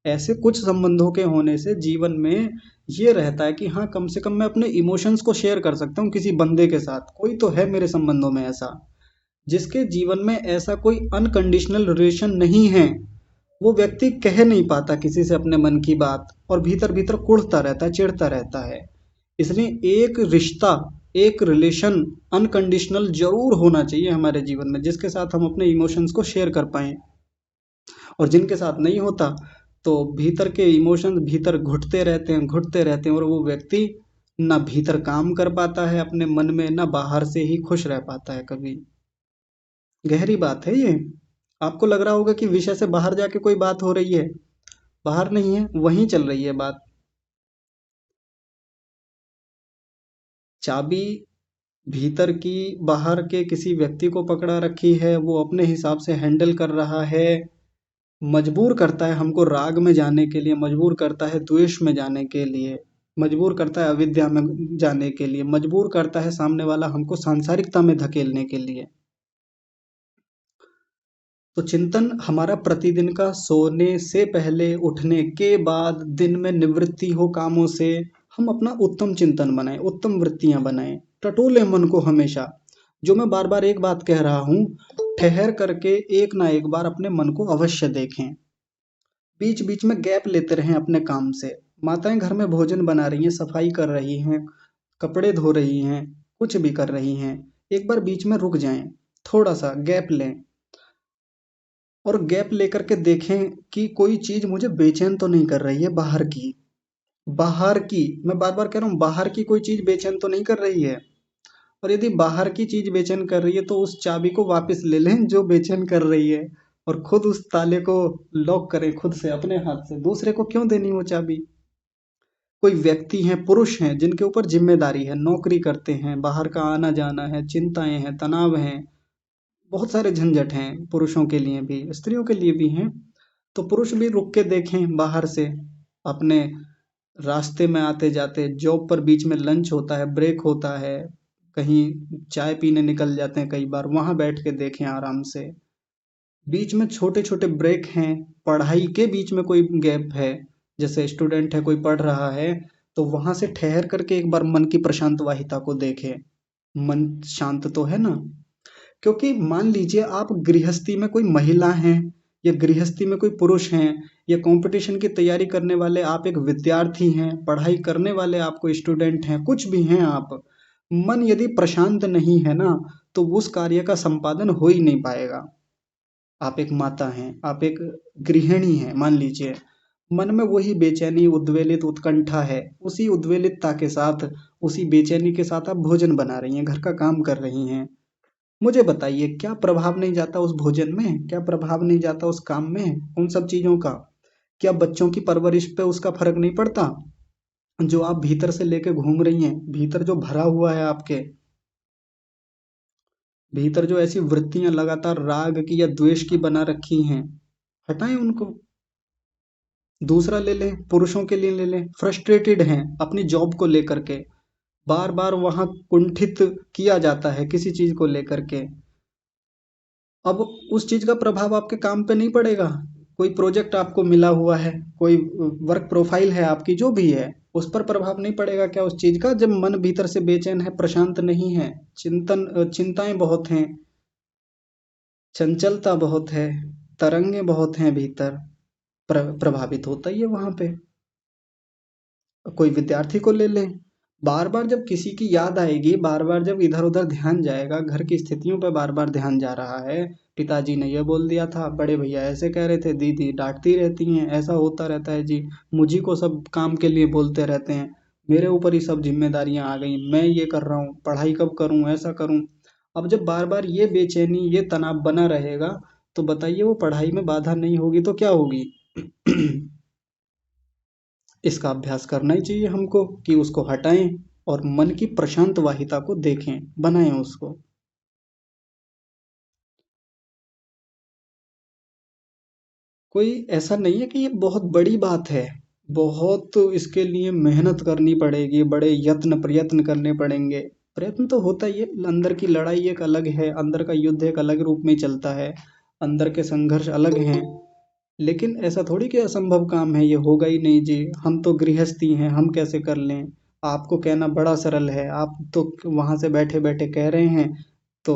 ऐसे कुछ संबंधों के होने से जीवन में ये रहता है कि हाँ, कम से कम मैं अपने इमोशंस को शेयर कर सकता हूँ किसी बंदे के साथ। कोई तो है मेरे संबंधों में ऐसा, जिसके जीवन में ऐसा कोई अनकंडीशनल रिलेशन नहीं है। वो व्यक्ति कह नहीं पाता किसी से अपने मन की बात, और भीतर भीतर कुढ़ता रहता है, चिढ़ता रहता है। इसलिए एक रिश्ता एक रिलेशन अनकंडीशनल जरूर होना चाहिए हमारे जीवन में, जिसके साथ हम अपने इमोशंस को शेयर कर पाएँ। और जिनके साथ नहीं होता, तो भीतर के इमोशंस भीतर घुटते रहते हैं, और वो व्यक्ति ना भीतर काम कर पाता है अपने मन में, ना बाहर से ही खुश रह पाता है कभी। गहरी बात है ये। आपको लग रहा होगा कि विषय से बाहर जाके कोई बात हो रही है, बाहर नहीं है, वहीं चल रही है बात। चाबी भीतर की बाहर के किसी व्यक्ति को पकड़ा रखी है, वो अपने हिसाब से हैंडल कर रहा है, मजबूर करता है हमको राग में जाने के लिए, मजबूर करता है द्वेष में जाने के लिए, मजबूर करता है अविद्या में जाने के लिए, मजबूर करता है सामने वाला हमको सांसारिकता में धकेलने के लिए। तो चिंतन हमारा प्रतिदिन का सोने से पहले, उठने के बाद, दिन में निवृत्ति हो कामों से, हम अपना उत्तम चिंतन बनाएं, उत्तम वृत्तियां बनाएं, टटोले मन को हमेशा। जो मैं बार बार एक बात कह रहा हूं, ठहर करके एक ना एक बार अपने मन को अवश्य देखें। बीच बीच में गैप लेते रहें अपने काम से। माताएं घर में भोजन बना रही हैं, सफाई कर रही हैं, कपड़े धो रही हैं, कुछ भी कर रही हैं, एक बार बीच में रुक जाएं, थोड़ा सा गैप लें, और गैप लेकर के देखें कि कोई चीज मुझे बेचैन तो नहीं कर रही है बाहर की। बाहर की, मैं बार बार कह रहा हूँ, बाहर की कोई चीज बेचैन तो नहीं कर रही है। और यदि बाहर की चीज बेचैन कर रही है, तो उस चाबी को वापस ले लें जो बेचैन कर रही है, और खुद उस ताले को लॉक करें खुद से, अपने हाथ से। दूसरे को क्यों देनी वो चाबी? कोई व्यक्ति हैं, पुरुष हैं, जिनके ऊपर जिम्मेदारी है, नौकरी करते हैं, बाहर का आना जाना है, चिंताएं हैं, तनाव हैं, बहुत सारे झंझट हैं, पुरुषों के लिए भी, स्त्रियों के लिए भी हैं। तो पुरुष भी रुक के देखें बाहर से, अपने रास्ते में आते जाते, जॉब पर बीच में लंच होता है, ब्रेक होता है, कहीं चाय पीने निकल जाते हैं, कई बार वहां बैठ के देखें आराम से। बीच में छोटे छोटे ब्रेक हैं, पढ़ाई के बीच में कोई गैप है, जैसे स्टूडेंट है, कोई पढ़ रहा है, तो वहां से ठहर करके एक बार मन की प्रशांत वाहिता को देखें। मन शांत तो है ना? क्योंकि मान लीजिए आप गृहस्थी में कोई महिला हैं, या गृहस्थी में कोई पुरुष हैं, या कंपटीशन की तैयारी करने वाले आप एक विद्यार्थी हैं, पढ़ाई करने वाले आप कोई स्टूडेंट हैं, कुछ भी हैं आप, मन यदि प्रशांत नहीं है ना, तो उस कार्य का संपादन हो ही नहीं पाएगा। आप एक माता हैं, आप एक गृहिणी हैं मान लीजिए, मन में वही बेचैनी, उद्वेलित उत्कंठा है, उसी उद्वेलितता के साथ, उसी बेचैनी के साथ आप भोजन बना रही हैं, घर का काम कर रही हैं। मुझे बताइए, क्या प्रभाव नहीं जाता उस भोजन में? क्या प्रभाव नहीं जाता उस काम में, उन सब चीजों का? क्या बच्चों की परवरिश पे उसका फर्क नहीं पड़ता? जो आप भीतर से लेके घूम रही हैं, भीतर जो भरा हुआ है आपके भीतर, जो ऐसी वृत्तियां लगातार राग की या द्वेष की बना रखी हैं, हटाएं उनको। दूसरा ले लें, पुरुषों के लिए ले लें, फ्रस्ट्रेटेड हैं अपनी जॉब को लेकर के, बार बार वहां कुंठित किया जाता है किसी चीज को लेकर के। अब उस चीज का प्रभाव आपके काम पे नहीं पड़ेगा। कोई प्रोजेक्ट आपको मिला हुआ है, कोई वर्क प्रोफाइल है आपकी, जो भी है, उस पर प्रभाव नहीं पड़ेगा क्या उस चीज का, जब मन भीतर से बेचैन है, प्रशांत नहीं है, चिंताएं बहुत हैं, चंचलता बहुत है, तरंगे बहुत हैं भीतर, प्रभावित होता ही है वहां पे। कोई विद्यार्थी को ले लें, बार बार जब किसी की याद आएगी, बार बार जब इधर उधर ध्यान जाएगा, घर की स्थितियों पर बार बार ध्यान जा रहा है, पिताजी ने ये बोल दिया था, बड़े भैया ऐसे कह रहे थे, दीदी डांटती रहती हैं, ऐसा होता रहता है जी, मुझी को सब काम के लिए बोलते रहते हैं, मेरे ऊपर ही सब जिम्मेदारियां आ गई, मैं ये कर रहा हूँ, पढ़ाई कब करूँ, ऐसा करूँ। अब जब बार बार ये बेचैनी, ये तनाव बना रहेगा, तो बताइए वो पढ़ाई में बाधा नहीं होगी तो क्या होगी? इसका अभ्यास करना ही चाहिए हमको, कि उसको हटाएं और मन की प्रशांत वाहिता को देखें, बनाएं उसको। कोई ऐसा नहीं है कि ये बहुत बड़ी बात है, बहुत इसके लिए मेहनत करनी पड़ेगी, बड़े यत्न प्रयत्न करने पड़ेंगे। प्रयत्न तो होता ही है, अंदर की लड़ाई एक अलग है, अंदर का युद्ध एक अलग रूप में चलता है, अंदर के संघर्ष अलग हैं। लेकिन ऐसा थोड़ी कि असंभव काम है, ये होगा ही नहीं जी, हम तो गृहस्थी हैं, हम कैसे कर लें? आपको कहना बड़ा सरल है, आप तो वहां से बैठे बैठे कह रहे हैं, तो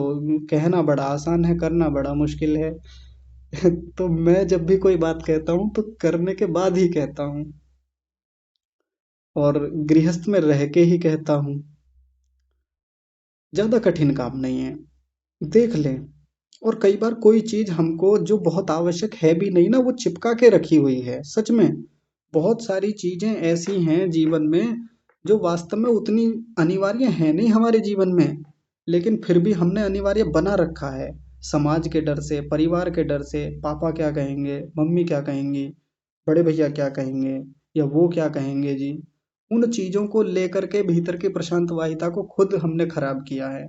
कहना बड़ा आसान है, करना बड़ा मुश्किल है। तो मैं जब भी कोई बात कहता हूँ, तो करने के बाद ही कहता हूँ, और गृहस्थ में रह के ही कहता हूँ। ज़्यादा कठिन काम नहीं है, देख लें। और कई बार कोई चीज़ हमको जो बहुत आवश्यक है भी नहीं ना, वो चिपका के रखी हुई है, सच में। बहुत सारी चीज़ें ऐसी हैं जीवन में जो वास्तव में उतनी अनिवार्य हैं नहीं हमारे जीवन में, लेकिन फिर भी हमने अनिवार्य बना रखा है। समाज के डर से, परिवार के डर से, पापा क्या कहेंगे, मम्मी क्या कहेंगी, बड़े भैया क्या कहेंगे, या वो क्या कहेंगे जी। उन चीज़ों को लेकर के भीतर की प्रशांत वाहिता को खुद हमने खराब किया है।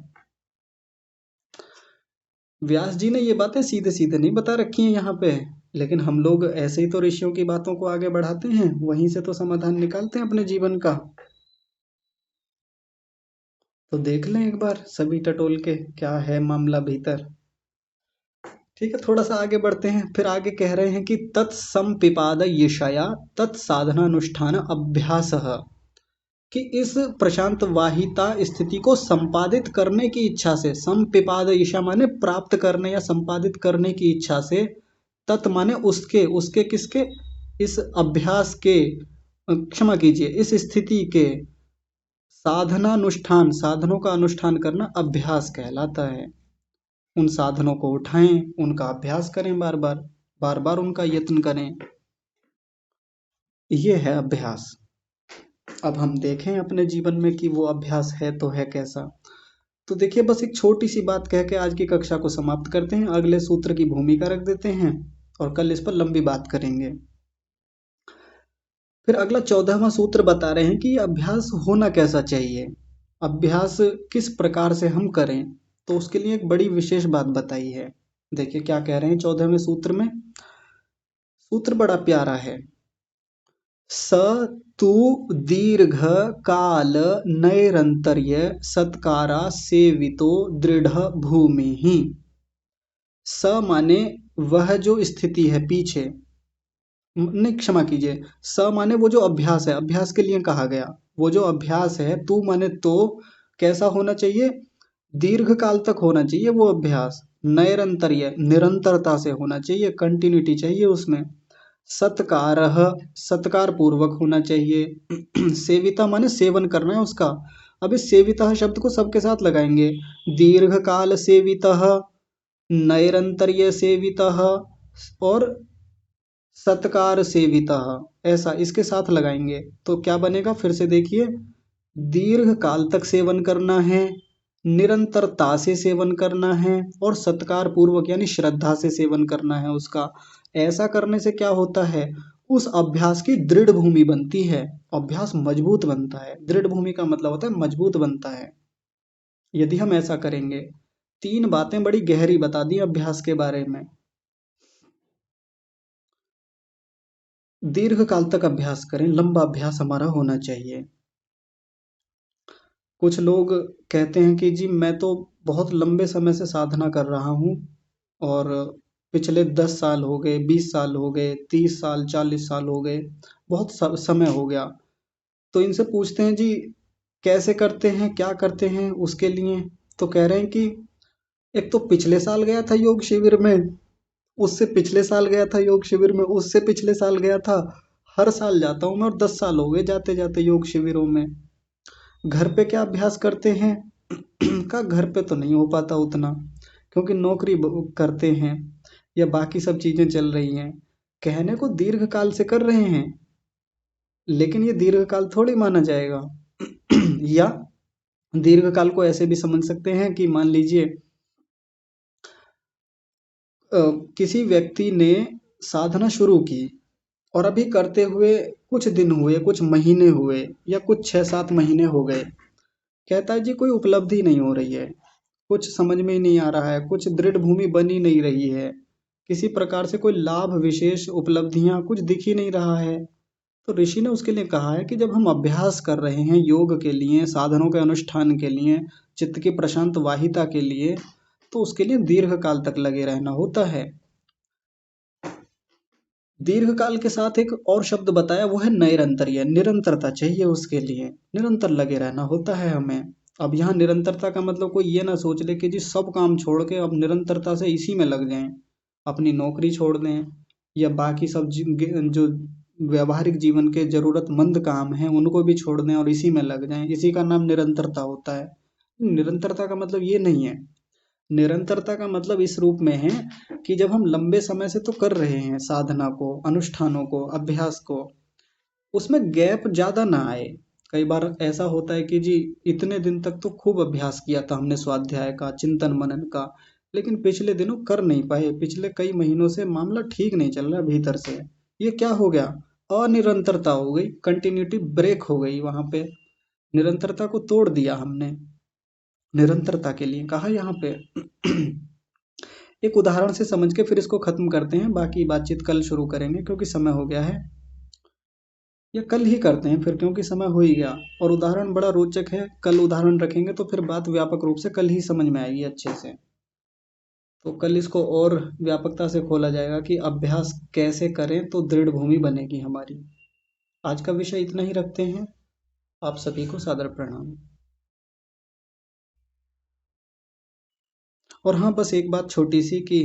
व्यास जी ने ये बातें सीधे सीधे नहीं बता रखी हैं यहाँ पे, लेकिन हम लोग ऐसे ही तो ऋषियों की बातों को आगे बढ़ाते हैं, वहीं से तो समाधान निकालते हैं अपने जीवन का। तो देख लें एक बार सभी टटोल के क्या है मामला भीतर। ठीक है, थोड़ा सा आगे बढ़ते हैं। फिर आगे कह रहे हैं कि तत्संपिपाद यशया तत्साधनानुष्ठान अभ्यास, कि इस प्रशांत वाहिता स्थिति को संपादित करने की इच्छा से, संपिपाद ईशा माने प्राप्त करने या संपादित करने की इच्छा से, तत् माने उसके, उसके किसके, इस अभ्यास के, क्षमा कीजिए, इस स्थिति के, साधनानुष्ठान, साधनों का अनुष्ठान करना अभ्यास कहलाता है। उन साधनों को उठाएं, उनका अभ्यास करें, बार बार, बार बार उनका यत्न करें, ये है अभ्यास। अब हम देखें अपने जीवन में कि वो अभ्यास है तो है कैसा। तो देखिए, बस एक छोटी सी बात कह के आज की कक्षा को समाप्त करते हैं, अगले सूत्र की भूमिका रख देते हैं और कल इस पर लंबी बात करेंगे। फिर अगला 14वां सूत्र बता रहे हैं कि ये अभ्यास होना कैसा चाहिए, अभ्यास किस प्रकार से हम करें। तो उसके लिए एक बड़ी विशेष बात बताई है। देखिए क्या कह रहे हैं 14वें सूत्र में। सूत्र बड़ा प्यारा है। स तु दीर्घ काल नैरंतर्य सत्कारा सेवितो दृढ़ भूमि ही। स माने वह जो स्थिति है पीछे, नहीं क्षमा कीजिए, स माने वो जो अभ्यास है, अभ्यास के लिए कहा गया। वो जो अभ्यास है, तू माने तो, कैसा होना चाहिए, दीर्घ काल तक होना चाहिए वो अभ्यास, नैरंतर्य निरंतरता से होना चाहिए, कंटिन्यूटी चाहिए उसमें। सत्कारः सत्कार पूर्वक होना चाहिए। सेविता माने सेवन करना है उसका। अब इस सेविता शब्द को सबके साथ लगाएंगे। दीर्घ काल सेवितः, नैरंतर्य सेवितः और सत्कार सेवितः, ऐसा इसके साथ लगाएंगे तो क्या बनेगा, फिर से देखिए। दीर्घ काल तक सेवन करना है, निरंतरता से सेवन करना है और सत्कार पूर्वक यानी श्रद्धा से सेवन करना है उसका। ऐसा करने से क्या होता है, उस अभ्यास की दृढ़ भूमि बनती है, अभ्यास मजबूत बनता है। दृढ़ भूमि का मतलब होता है मजबूत बनता है यदि हम ऐसा करेंगे। तीन बातें बड़ी गहरी बता दी अभ्यास के बारे में। दीर्घ काल तक अभ्यास करें, लंबा अभ्यास हमारा होना चाहिए। कुछ लोग कहते हैं कि जी मैं तो बहुत लंबे समय से साधना कर रहा हूँ और पिछले 10 साल हो गए, 20 साल हो गए, 30 साल, 40 साल हो गए, बहुत समय हो गया। तो इनसे पूछते हैं जी कैसे करते हैं, क्या करते हैं उसके लिए। तो कह रहे हैं कि एक तो पिछले साल गया था योग शिविर में, उससे पिछले साल गया था योग शिविर में, उससे पिछले साल गया था। हर साल जाता हूँ मैं और 10 साल हो गए जाते जाते योग शिविरों में। घर पे क्या अभ्यास करते हैं का घर पे तो नहीं हो पाता उतना, क्योंकि नौकरी करते हैं या बाकी सब चीजें चल रही हैं। कहने को दीर्घ काल से कर रहे हैं, लेकिन ये दीर्घ काल थोड़ी माना जाएगा। या दीर्घ काल को ऐसे भी समझ सकते हैं कि मान लीजिए किसी व्यक्ति ने साधना शुरू की और अभी करते हुए कुछ दिन हुए, कुछ महीने हुए या कुछ 6-7 महीने हो गए, कहता है जी कोई उपलब्धि नहीं हो रही है, कुछ समझ में ही नहीं आ रहा है, कुछ दृढ़ भूमि बनी नहीं रही है, किसी प्रकार से कोई लाभ विशेष उपलब्धियां कुछ दिख ही नहीं रहा है। तो ऋषि ने उसके लिए कहा है कि जब हम अभ्यास कर रहे हैं योग के लिए, साधनों के अनुष्ठान के लिए, चित्त की प्रशांत वाहिता के लिए, तो उसके लिए दीर्घ काल तक लगे रहना होता है। दीर्घ काल के साथ एक और शब्द बताया, वो है नैरंतर्य, निरंतरता चाहिए उसके लिए, निरंतर लगे रहना होता है हमें। अब यहाँ निरंतरता का मतलब कोई ये ना सोच ले कि जी सब काम छोड़ के अब निरंतरता से इसी में लग जाएं, अपनी नौकरी छोड़ दें या बाकी सब जो व्यवहारिक जीवन के जरूरतमंद काम हैं उनको भी छोड़ दें और इसी में लग जाएं, इसी का नाम निरंतरता होता है। निरंतरता का मतलब ये नहीं है। निरंतरता का मतलब इस रूप में है कि जब हम लंबे समय से तो कर रहे हैं साधना को, अनुष्ठानों को, अभ्यास को, उसमें गैप ज़्यादा ना आए। कई बार ऐसा होता है कि जी इतने दिन तक तो खूब अभ्यास किया था हमने स्वाध्याय का, चिंतन मनन का, लेकिन पिछले दिनों कर नहीं पाए, पिछले कई महीनों से मामला ठीक नहीं चल रहा भीतर से। ये क्या हो गया? अनिरंतरता हो गई, कंटिन्यूटी ब्रेक हो गई वहां पे। निरंतरता को तोड़ दिया हमने, निरंतरता के लिए कहा यहाँ पे। एक उदाहरण से समझ के फिर इसको खत्म करते हैं, बाकी बातचीत कल शुरू करेंगे क्योंकि समय हो गया है। या कल ही करते हैं फिर, क्योंकि समय हो ही गया और उदाहरण बड़ा रोचक है। कल उदाहरण रखेंगे तो फिर बात व्यापक रूप से कल ही समझ में आएगी अच्छे से। तो कल इसको और व्यापकता से खोला जाएगा कि अभ्यास कैसे करें तो दृढ़ भूमि बनेगी हमारी। आज का विषय इतना ही रखते हैं। आप सभी को सादर प्रणाम। और हाँ, बस एक बात छोटी सी कि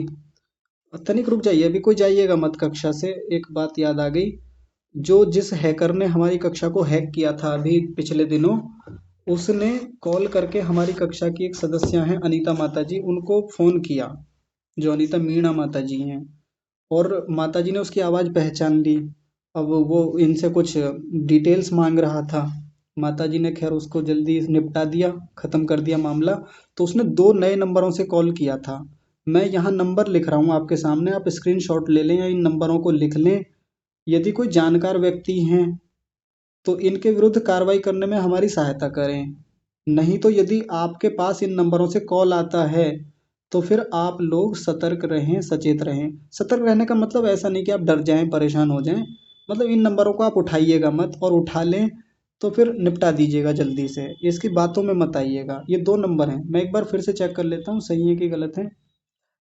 तनिक रुक जाइए, अभी कोई जाइएगा मत कक्षा से। एक बात याद आ गई, जो जिस हैकर ने हमारी कक्षा को हैक किया था अभी पिछले दिनों, उसने कॉल करके हमारी कक्षा की एक सदस्य हैं अनीता माता जी, उनको फोन किया, जो अनीता मीणा माता जी हैं। और माता जी ने उसकी आवाज़ पहचान ली। अब वो इनसे कुछ डिटेल्स मांग रहा था। माता जी ने खैर उसको जल्दी निपटा दिया, ख़त्म कर दिया मामला। तो उसने 2 नए नंबरों से कॉल किया था। मैं यहाँ नंबर लिख रहा हूँ आपके सामने, आप स्क्रीनशॉट ले लें या इन नंबरों को लिख लें। यदि कोई जानकार व्यक्ति हैं तो इनके विरुद्ध कार्रवाई करने में हमारी सहायता करें। नहीं तो यदि आपके पास इन नंबरों से कॉल आता है तो फिर आप लोग सतर्क रहें, सचेत रहें। सतर्क रहने का मतलब ऐसा नहीं कि आप डर जाएं, परेशान हो जाएं। मतलब इन नंबरों को आप उठाइएगा मत, और उठा लें तो फिर निपटा दीजिएगा जल्दी से। इसकी बातों में मत आइएगा। ये 2 नंबर हैं, मैं एक बार फिर से चेक कर लेता हूँ सही है कि गलत है।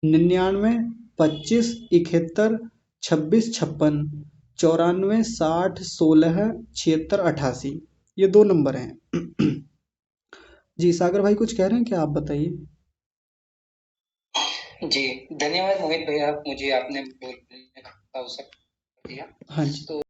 99 25 71 26 56, 94 60 16 76 88, ये 2 नंबर हैं। जी सागर भाई कुछ कह रहे हैं क्या? आप बताइए। जी, धन्यवाद मोहित भैया, मुझे आपने बोलने का अवसर दिया। हाँ जी। तो